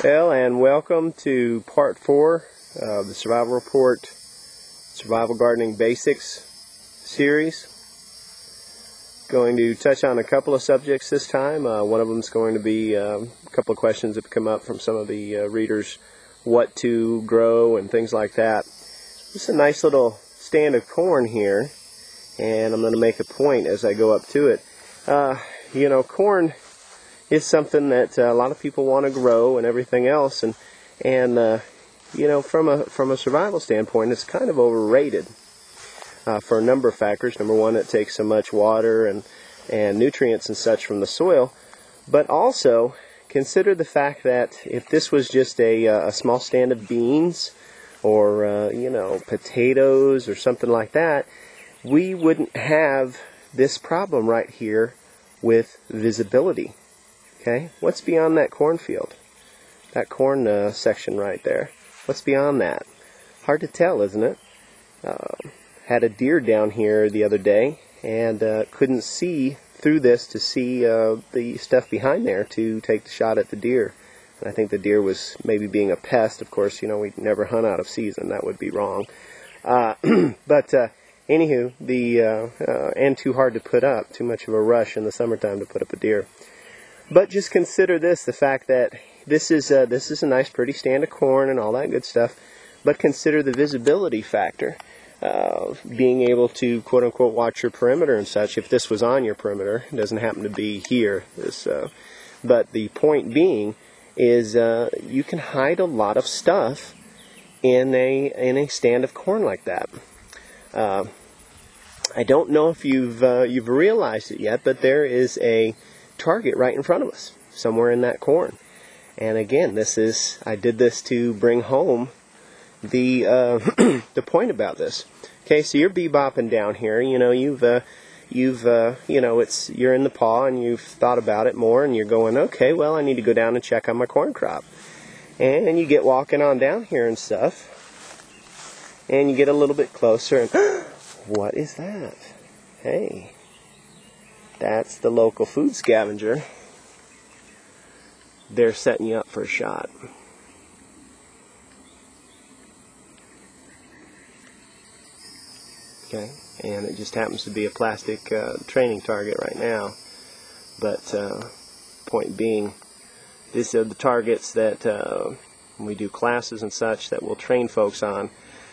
Well, and welcome to part 4 of the Survival Report Survival Gardening Basics series. Going to touch on a couple of subjects this time. One of them is going to be a couple of questions that have come up from some of the readers, what to grow and things like that. Just a nice little stand of corn here, and I'm going to make a point as I go up to it. You know, corn is something that a lot of people want to grow and everything else, and you know, from a survival standpoint, it's kind of overrated for a number of factors. Number one, it takes so much water and nutrients and such from the soil, but also consider the fact that if this was just a small stand of beans or you know, potatoes or something like that, we wouldn't have this problem right here with visibility. Okay, what's beyond that cornfield? That corn section right there. What's beyond that? Hard to tell, isn't it? Had a deer down here the other day and couldn't see through this to see the stuff behind there to take the shot at the deer. And I think the deer was maybe being a pest. Of course, you know, we'd never hunt out of season. That would be wrong. But anywho, and too hard to put up. Too much of a rush in the summertime to put up a deer. But just consider this, the fact that this is a nice pretty stand of corn and all that good stuff, but consider the visibility factor. Being able to quote-unquote watch your perimeter and such, if this was on your perimeter. It doesn't happen to be here. But the point being is you can hide a lot of stuff in a stand of corn like that. I don't know if you've realized it yet, but there is a target right in front of us, somewhere in that corn. And again, I did this to bring home the the point about this. Okay, so you're bebopping down here. You know, you know, you're in the paw and you've thought about it more, and you're going, okay, well, I need to go down and check on my corn crop. And you get walking on down here and stuff, and you get a little bit closer, and what is that? Hey, that's the local food scavenger. They're setting you up for a shot. Okay, and it just happens to be a plastic training target right now. But point being, these are the targets that we do classes and such that we'll train folks on.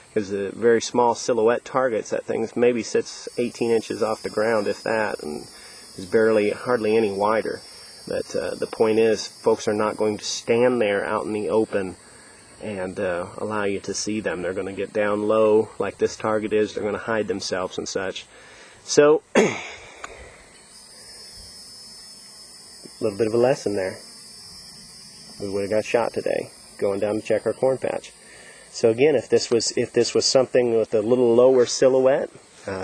Because the very small silhouette targets, that thing maybe sits 18 inches off the ground, if that, and is hardly any wider. But the point is, folks are not going to stand there out in the open and allow you to see them. They're going to get down low like this target is. They're going to hide themselves and such. So, a little bit of a lesson there. We would have got shot today going down to check our corn patch. So again, if this was something with a little lower silhouette,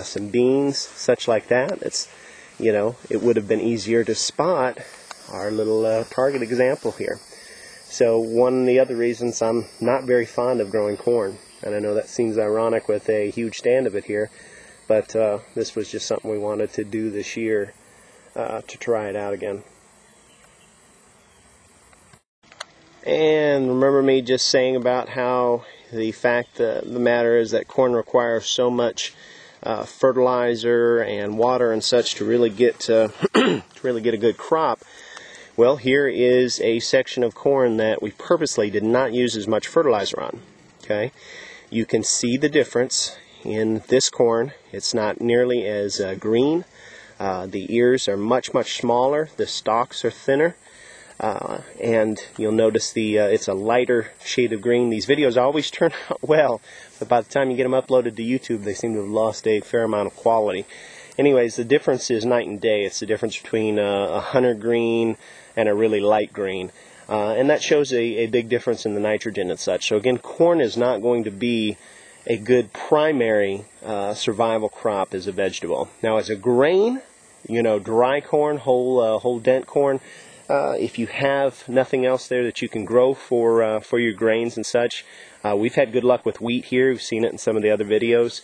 some beans, such like that, you know, it would have been easier to spot our little target example here. So one of the other reasons I'm not very fond of growing corn, and I know that seems ironic with a huge stand of it here, but this was just something we wanted to do this year to try it out again. And remember me just saying about how the fact of the matter is that corn requires so much fertilizer and water and such to really get to really get a good crop. Well, here is a section of corn that we purposely did not use as much fertilizer on. Okay, you can see the difference in this corn. It's not nearly as green. The ears are much smaller. The stalks are thinner. And you'll notice it's a lighter shade of green. These videos always turn out well, but by the time you get them uploaded to YouTube, they seem to have lost a fair amount of quality. Anyways, the difference is night and day. It's the difference between a hunter green and a really light green. And that shows a big difference in the nitrogen and such. So again, corn is not going to be a good primary survival crop as a vegetable. Now as a grain, you know, dry corn, whole dent corn, if you have nothing else there that you can grow for your grains and such, we've had good luck with wheat here. We've seen it in some of the other videos.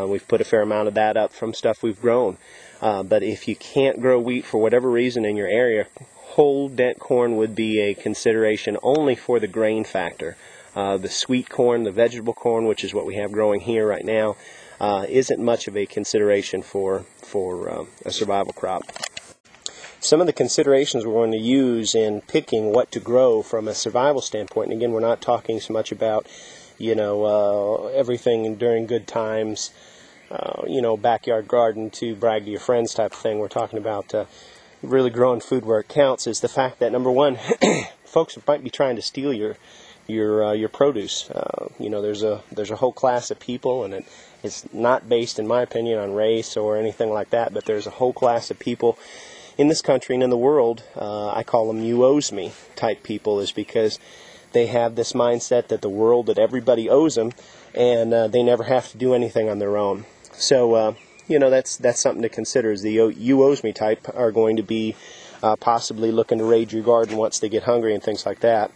We've put a fair amount of that up from stuff we've grown. But if you can't grow wheat for whatever reason in your area, whole dent corn would be a consideration only for the grain factor. The sweet corn, the vegetable corn, which is what we have growing here right now, isn't much of a consideration for a survival crop. Some of the considerations we're going to use in picking what to grow from a survival standpoint, and again, we're not talking so much about, everything during good times, backyard garden to brag to your friends type of thing. We're talking about really growing food where it counts, is the fact that, number one, folks might be trying to steal your produce. There's a whole class of people, and it's not based, in my opinion, on race or anything like that, but there's a whole class of people in this country and in the world, I call them you owes me type people, is because they have this mindset that that everybody owes them, and they never have to do anything on their own. So, that's something to consider, is the you owes me type are going to be possibly looking to raid your garden once they get hungry and things like that.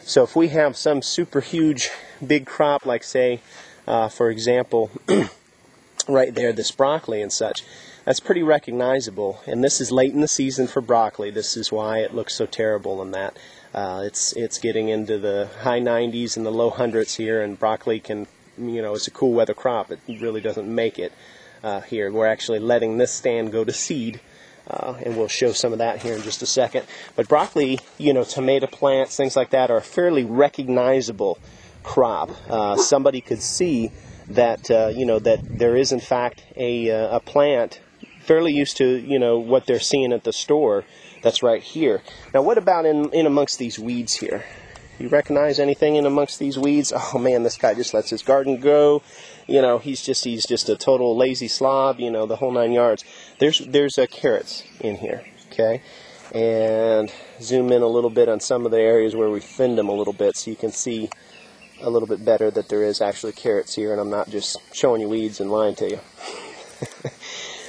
So if we have some super huge big crop, like say, for example, right there, this broccoli and such, that's pretty recognizable, and this is late in the season for broccoli. This is why it looks so terrible in that. It's getting into the high 90s and the low hundreds here, and broccoli can, it's a cool weather crop. It really doesn't make it here. We're actually letting this stand go to seed, and we'll show some of that here in just a second. But broccoli, tomato plants, things like that, are a fairly recognizable crop. Somebody could see that, that there is in fact a plant fairly used to, what they're seeing at the store that's right here. Now, what about in amongst these weeds here? You recognize anything in amongst these weeds? Oh man, this guy just lets his garden go. He's just a total lazy slob, the whole 9 yards. There's carrots in here, okay? And zoom in a little bit on some of the areas where we thinned them a little bit so you can see a little bit better that there is actually carrots here, and I'm not just showing you weeds and lying to you.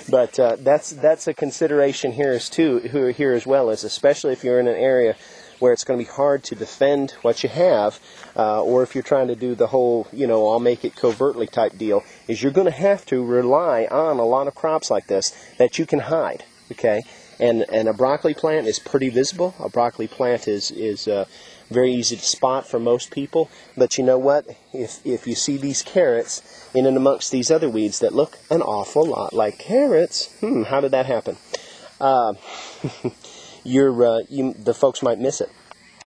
But that's a consideration here as well, is especially if you're in an area where it's going to be hard to defend what you have, or if you're trying to do the whole, I'll make it covertly type deal, is you're going to have to rely on a lot of crops like this that you can hide, okay? And a broccoli plant is pretty visible. A broccoli plant is very easy to spot for most people. But you know what? If you see these carrots in and amongst these other weeds that look an awful lot like carrots, how did that happen? The folks might miss it.